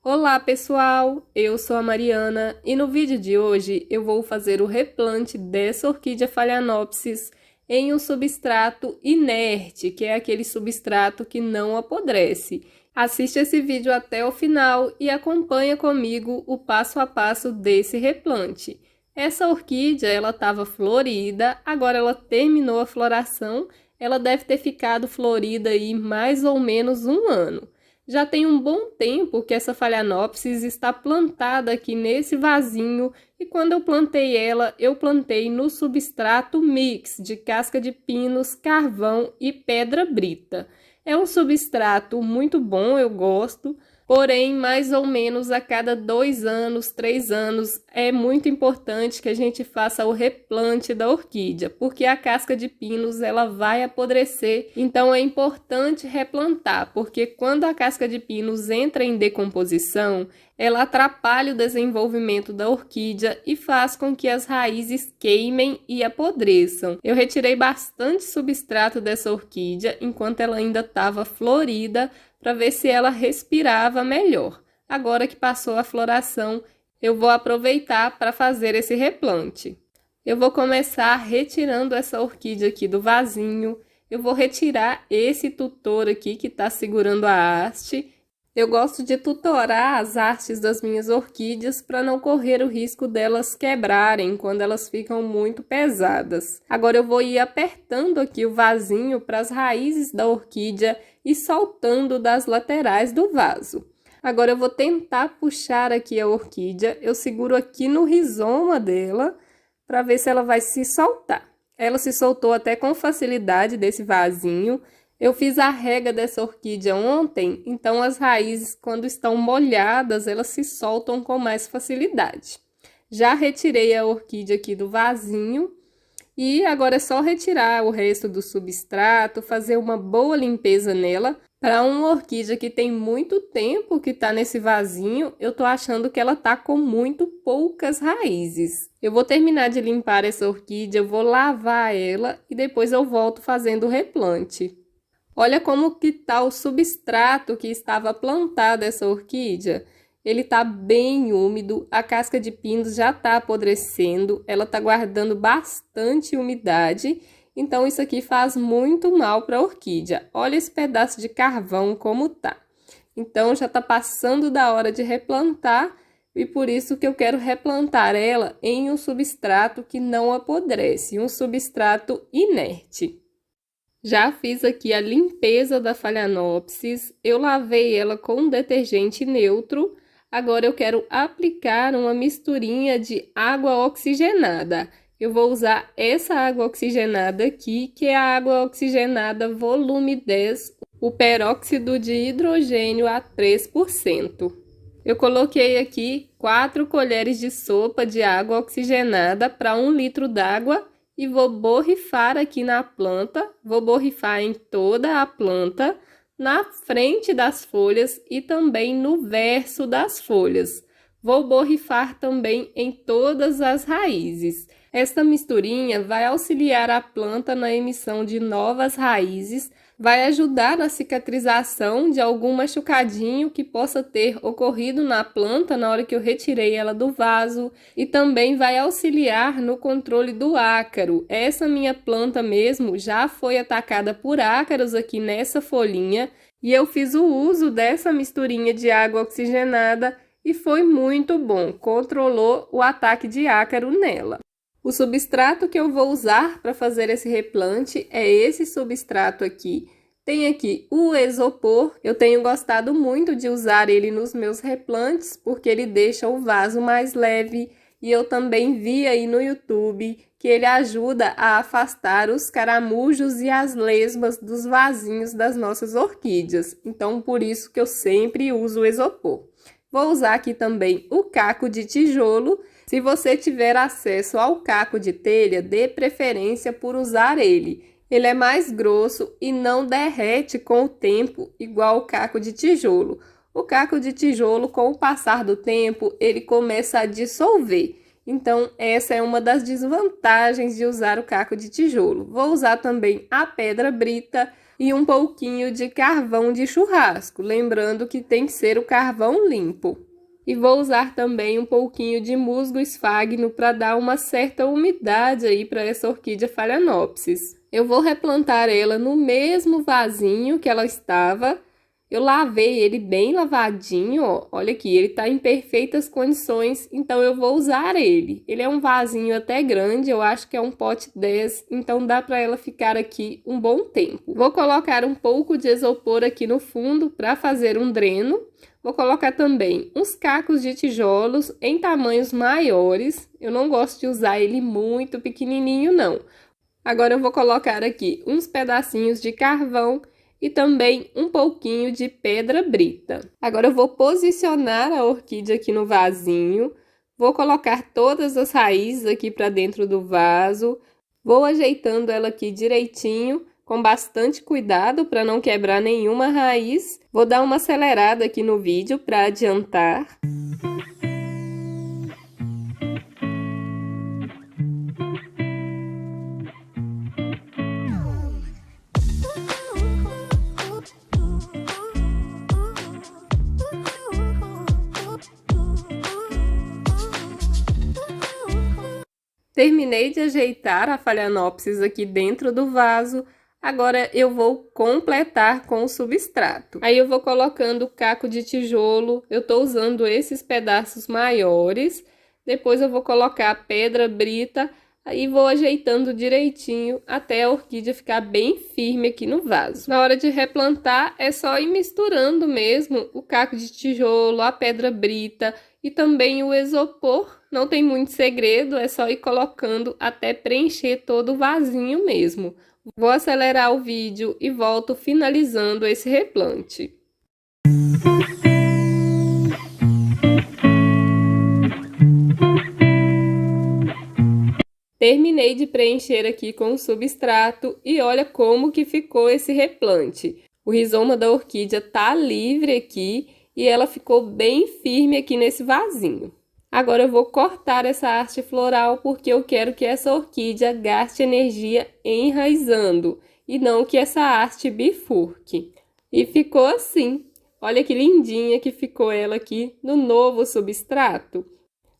Olá pessoal, eu sou a Mariana e no vídeo de hoje eu vou fazer o replante dessa orquídea Phalaenopsis em um substrato inerte, que é aquele substrato que não apodrece. Assiste esse vídeo até o final e acompanha comigo o passo a passo desse replante. Essa orquídea ela estava florida, agora ela terminou a floração, ela deve ter ficado florida aí mais ou menos um ano. Já tem um bom tempo que essa Phalaenopsis está plantada aqui nesse vasinho e quando eu plantei ela, eu plantei no substrato mix de casca de pinos, carvão e pedra brita. É um substrato muito bom, eu gosto, porém mais ou menos a cada 2 anos, 3 anos, é muito importante que a gente faça o replante da orquídea, porque a casca de pinos ela vai apodrecer, então é importante replantar, porque quando a casca de pinos entra em decomposição, ela atrapalha o desenvolvimento da orquídea e faz com que as raízes queimem e apodreçam. Eu retirei bastante substrato dessa orquídea enquanto ela ainda estava florida, para ver se ela respirava melhor. Agora que passou a floração, eu vou aproveitar para fazer esse replante. Eu vou começar retirando essa orquídea aqui do vasinho. Eu vou retirar esse tutor aqui que está segurando a haste. Eu gosto de tutorar as hastes das minhas orquídeas para não correr o risco delas quebrarem quando elas ficam muito pesadas. Agora eu vou ir apertando aqui o vasinho para as raízes da orquídea e soltando das laterais do vaso. Agora eu vou tentar puxar aqui a orquídea, eu seguro aqui no rizoma dela para ver se ela vai se soltar. Ela se soltou até com facilidade desse vasinho. Eu fiz a rega dessa orquídea ontem, então as raízes, quando estão molhadas, elas se soltam com mais facilidade. Já retirei a orquídea aqui do vasinho e agora é só retirar o resto do substrato, fazer uma boa limpeza nela. Para uma orquídea que tem muito tempo que está nesse vasinho, eu tô achando que ela tá com muito poucas raízes. Eu vou terminar de limpar essa orquídea, eu vou lavar ela e depois eu volto fazendo o replante. Olha como que tá o substrato que estava plantado essa orquídea. Ele tá bem úmido, a casca de pinos já tá apodrecendo, ela tá guardando bastante umidade, então isso aqui faz muito mal para a orquídea. Olha esse pedaço de carvão como tá. Então já tá passando da hora de replantar e por isso que eu quero replantar ela em um substrato que não apodrece, um substrato inerte. Já fiz aqui a limpeza da Phalaenopsis, eu lavei ela com um detergente neutro. Agora eu quero aplicar uma misturinha de água oxigenada. Eu vou usar essa água oxigenada aqui, que é a água oxigenada volume 10, o peróxido de hidrogênio a 3%. Eu coloquei aqui 4 colheres de sopa de água oxigenada para 1 litro d'água e vou borrifar aqui na planta, vou borrifar em toda a planta, na frente das folhas e também no verso das folhas. Vou borrifar também em todas as raízes. Esta misturinha vai auxiliar a planta na emissão de novas raízes, vai ajudar na cicatrização de algum machucadinho que possa ter ocorrido na planta na hora que eu retirei ela do vaso e também vai auxiliar no controle do ácaro. Essa minha planta mesmo já foi atacada por ácaros aqui nessa folhinha e eu fiz o uso dessa misturinha de água oxigenada e foi muito bom, controlou o ataque de ácaro nela. O substrato que eu vou usar para fazer esse replante é esse substrato aqui. Tem aqui o isopor, eu tenho gostado muito de usar ele nos meus replantes, porque ele deixa o vaso mais leve. E eu também vi aí no YouTube que ele ajuda a afastar os caramujos e as lesmas dos vasinhos das nossas orquídeas. Então, por isso que eu sempre uso o isopor. Vou usar aqui também o caco de tijolo. Se você tiver acesso ao caco de telha, dê preferência por usar ele. Ele é mais grosso e não derrete com o tempo, igual o caco de tijolo. O caco de tijolo, com o passar do tempo, ele começa a dissolver. Então, essa é uma das desvantagens de usar o caco de tijolo. Vou usar também a pedra brita. e um pouquinho de carvão de churrasco, lembrando que tem que ser o carvão limpo. E vou usar também um pouquinho de musgo esfagno para dar uma certa umidade aí para essa orquídea Phalaenopsis. Eu vou replantar ela no mesmo vasinho que ela estava. Eu lavei ele bem lavadinho, ó. Olha aqui, ele tá em perfeitas condições, então eu vou usar ele. Ele é um vasinho até grande, eu acho que é um pote 10, então dá para ela ficar aqui um bom tempo. Vou colocar um pouco de isopor aqui no fundo para fazer um dreno. Vou colocar também uns cacos de tijolos em tamanhos maiores. Eu não gosto de usar ele muito pequenininho, não. Agora eu vou colocar aqui uns pedacinhos de carvão e também um pouquinho de pedra brita. Agora eu vou posicionar a orquídea aqui no vasinho. Vou colocar todas as raízes aqui para dentro do vaso. Vou ajeitando ela aqui direitinho, com bastante cuidado para não quebrar nenhuma raiz. Vou dar uma acelerada aqui no vídeo para adiantar. Terminei de ajeitar a Phalaenopsis aqui dentro do vaso. Agora eu vou completar com o substrato. Aí eu vou colocando o caco de tijolo. Eu tô usando esses pedaços maiores. Depois eu vou colocar a pedra brita. Aí vou ajeitando direitinho até a orquídea ficar bem firme aqui no vaso. Na hora de replantar é só ir misturando mesmo o caco de tijolo, a pedra brita e também o isopor. Não tem muito segredo, é só ir colocando até preencher todo o vasinho mesmo. Vou acelerar o vídeo e volto finalizando esse replante. Terminei de preencher aqui com o substrato e olha como que ficou esse replante. O rizoma da orquídea tá livre aqui e ela ficou bem firme aqui nesse vasinho. Agora eu vou cortar essa haste floral porque eu quero que essa orquídea gaste energia enraizando e não que essa haste bifurque. E ficou assim. Olha que lindinha que ficou ela aqui no novo substrato.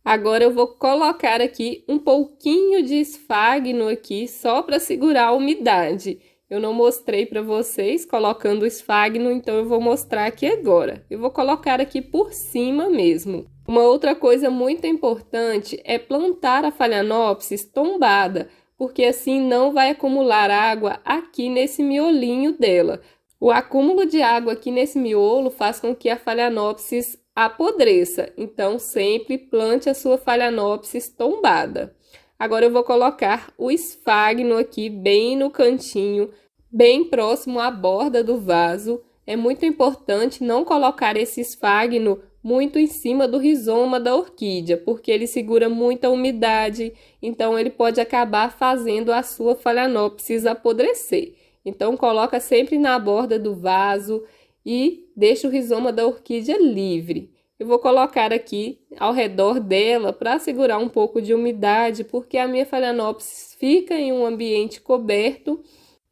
Agora eu vou colocar aqui um pouquinho de esfagno aqui só para segurar a umidade. Eu não mostrei para vocês colocando o esfagno, então eu vou mostrar aqui agora. Eu vou colocar aqui por cima mesmo. Uma outra coisa muito importante é plantar a Phalaenopsis tombada, porque assim não vai acumular água aqui nesse miolinho dela. O acúmulo de água aqui nesse miolo faz com que a Phalaenopsis apodreça, então sempre plante a sua Phalaenopsis tombada. Agora eu vou colocar o esfagno aqui bem no cantinho, bem próximo à borda do vaso. É muito importante não colocar esse esfagno muito em cima do rizoma da orquídea, porque ele segura muita umidade, então ele pode acabar fazendo a sua Phalaenopsis apodrecer. Então coloca sempre na borda do vaso e deixa o rizoma da orquídea livre. Eu vou colocar aqui ao redor dela para segurar um pouco de umidade, porque a minha Phalaenopsis fica em um ambiente coberto.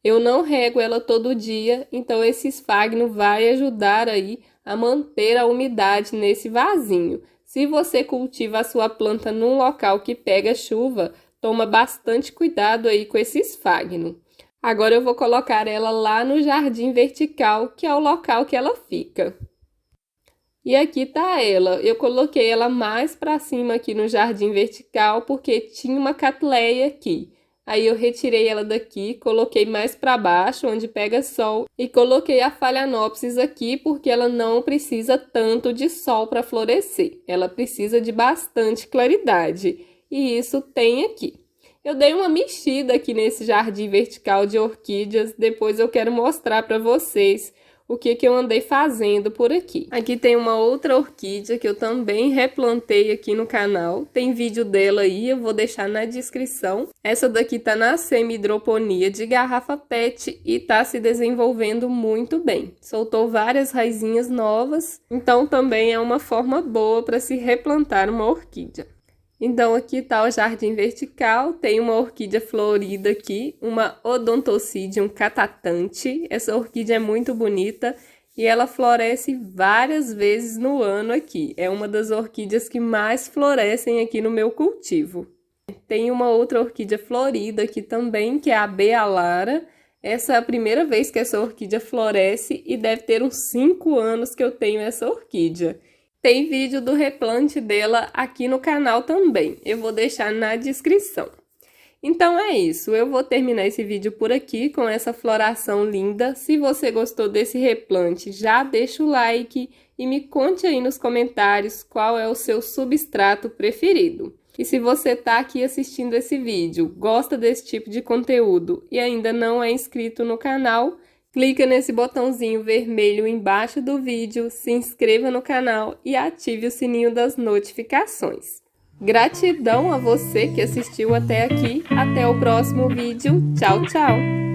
Eu não rego ela todo dia, então esse esfagno vai ajudar aí a manter a umidade nesse vasinho. Se você cultiva a sua planta num local que pega chuva, toma bastante cuidado aí com esse esfagno. Agora eu vou colocar ela lá no jardim vertical, que é o local que ela fica. E aqui tá ela. Eu coloquei ela mais para cima aqui no jardim vertical, porque tinha uma catleia aqui. Aí eu retirei ela daqui, coloquei mais para baixo, onde pega sol, e coloquei a Phalaenopsis aqui, porque ela não precisa tanto de sol para florescer. Ela precisa de bastante claridade, e isso tem aqui. Eu dei uma mexida aqui nesse jardim vertical de orquídeas, depois eu quero mostrar para vocês o que eu andei fazendo por aqui. Aqui tem uma outra orquídea que eu também replantei aqui no canal. Tem vídeo dela aí, eu vou deixar na descrição. Essa daqui tá na semi-hidroponia de garrafa PET e tá se desenvolvendo muito bem. Soltou várias raizinhas novas, então também é uma forma boa para se replantar uma orquídea. Então aqui tá o jardim vertical, tem uma orquídea florida aqui, uma Odontocidium catatante. Essa orquídea é muito bonita e ela floresce várias vezes no ano aqui. É uma das orquídeas que mais florescem aqui no meu cultivo. Tem uma outra orquídea florida aqui também, que é a Bealara. Essa é a primeira vez que essa orquídea floresce e deve ter uns 5 anos que eu tenho essa orquídea. Tem vídeo do replante dela aqui no canal também, eu vou deixar na descrição. Então é isso, eu vou terminar esse vídeo por aqui com essa floração linda. Se você gostou desse replante, já deixa o like e me conte aí nos comentários qual é o seu substrato preferido. E se você está aqui assistindo esse vídeo, gosta desse tipo de conteúdo e ainda não é inscrito no canal, clica nesse botãozinho vermelho embaixo do vídeo, se inscreva no canal e ative o sininho das notificações. Gratidão a você que assistiu até aqui. Até o próximo vídeo. Tchau, tchau!